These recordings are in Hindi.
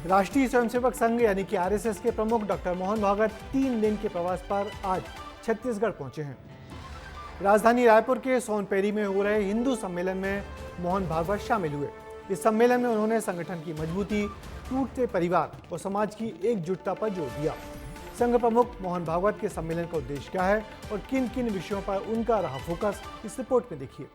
राष्ट्रीय स्वयंसेवक संघ यानी कि आरएसएस के प्रमुख डॉक्टर मोहन भागवत 3 दिन के प्रवास पर आज छत्तीसगढ़ पहुंचे हैं। राजधानी रायपुर के सोनपेरी में हो रहे हिंदू सम्मेलन में मोहन भागवत शामिल हुए। इस सम्मेलन में उन्होंने संगठन की मजबूती, टूटते परिवार और समाज की एकजुटता पर जोर दिया। संघ प्रमुख मोहन भागवत के सम्मेलन का उद्देश्य क्या है और किन किन विषयों पर उनका रहा फोकस, इस रिपोर्ट में देखिए।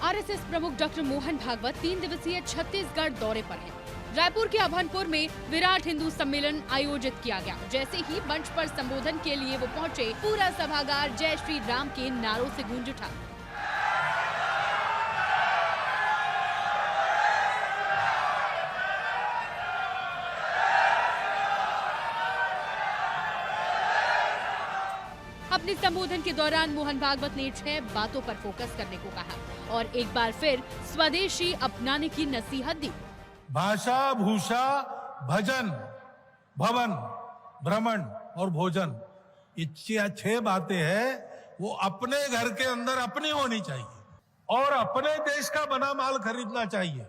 आरएसएस प्रमुख डॉक्टर मोहन भागवत 3 दिवसीय छत्तीसगढ़ दौरे पर हैं। रायपुर के अभनपुर में विराट हिंदू सम्मेलन आयोजित किया गया। जैसे ही मंच पर संबोधन के लिए वो पहुंचे, पूरा सभागार जय श्री राम के नारों से गूंज उठा। अपने संबोधन के दौरान मोहन भागवत ने 6 बातों पर फोकस करने को कहा और एक बार फिर स्वदेशी अपनाने की नसीहत दी। भाषा, भूषा, भजन, भवन, भ्रमण और भोजन, ये 6 बातें हैं। वो अपने घर के अंदर अपनी होनी चाहिए और अपने देश का बना माल खरीदना चाहिए।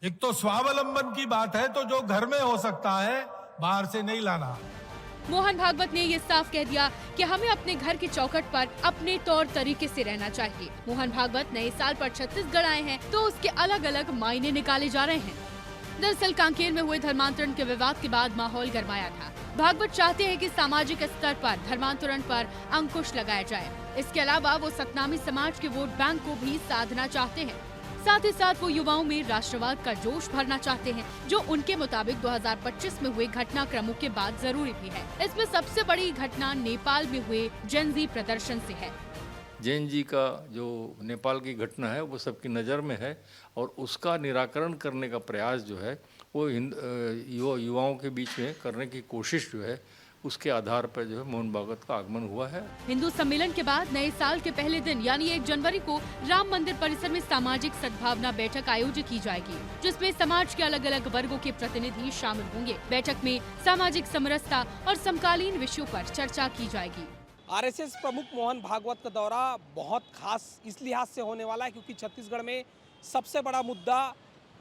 एक तो स्वावलंबन की बात है, तो जो घर में हो सकता है बाहर से नहीं लाना। मोहन भागवत ने ये साफ कह दिया कि हमें अपने घर की चौखट पर अपने तौर तरीके से रहना चाहिए। मोहन भागवत नए साल पर छत्तीसगढ़ आए हैं तो उसके अलग अलग मायने निकाले जा रहे हैं। दरअसल कांकेर में हुए धर्मांतरण के विवाद के बाद माहौल गरमाया था। भागवत चाहते हैं कि सामाजिक स्तर पर धर्मांतरण पर अंकुश लगाया जाए। इसके अलावा वो सतनामी समाज के वोट बैंक को भी साधना चाहते हैं। साथ ही साथ वो युवाओं में राष्ट्रवाद का जोश भरना चाहते हैं, जो उनके मुताबिक 2025 में हुए घटनाक्रमों के बाद जरूरी भी है। इसमें सबसे बड़ी घटना नेपाल में हुए जेन जी प्रदर्शन से है। जेन जी का जो नेपाल की घटना है वो सबकी नज़र में है और उसका निराकरण करने का प्रयास जो है वो युवाओं के बीच में करने की कोशिश जो है, उसके आधार पर जो है मोहन भागवत का आगमन हुआ है। हिंदू सम्मेलन के बाद नए साल के पहले दिन यानी 1 जनवरी को राम मंदिर परिसर में सामाजिक सद्भावना बैठक आयोजित की जाएगी, जिसमें समाज के अलग अलग वर्गों के प्रतिनिधि शामिल होंगे। बैठक में सामाजिक समरसता और समकालीन विषयों पर चर्चा की जाएगी। आरएसएस प्रमुख मोहन भागवत का दौरा बहुत खास इस लिहाज से होने वाला है क्योंकि छत्तीसगढ़ में सबसे बड़ा मुद्दा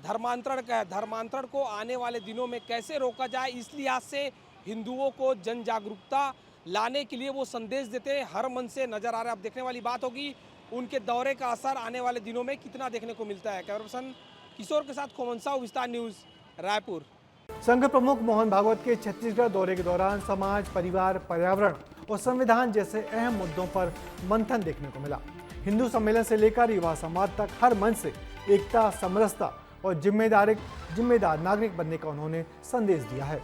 धर्मांतरण का है। धर्मांतरण को आने वाले दिनों में कैसे रोका जाए, इस लिहाज से हिंदुओं को जन जागरूकता लाने के लिए वो संदेश देते हैं। हर मन से नजर आ रहा है। अब देखने वाली बात होगी उनके दौरे का असर आने वाले दिनों में कितना देखने को मिलता है। कैमरा पर्सन किशोर के साथ खोमन साहू, विस्तार न्यूज, रायपुर। संघ प्रमुख मोहन भागवत के छत्तीसगढ़ दौरे के दौरान समाज, परिवार, पर्यावरण और संविधान जैसे अहम मुद्दों पर मंथन देखने को मिला। हिंदू सम्मेलन से लेकर युवा समाज तक हर मंच से एकता, समरसता और जिम्मेदार नागरिक बनने का उन्होंने संदेश दिया है।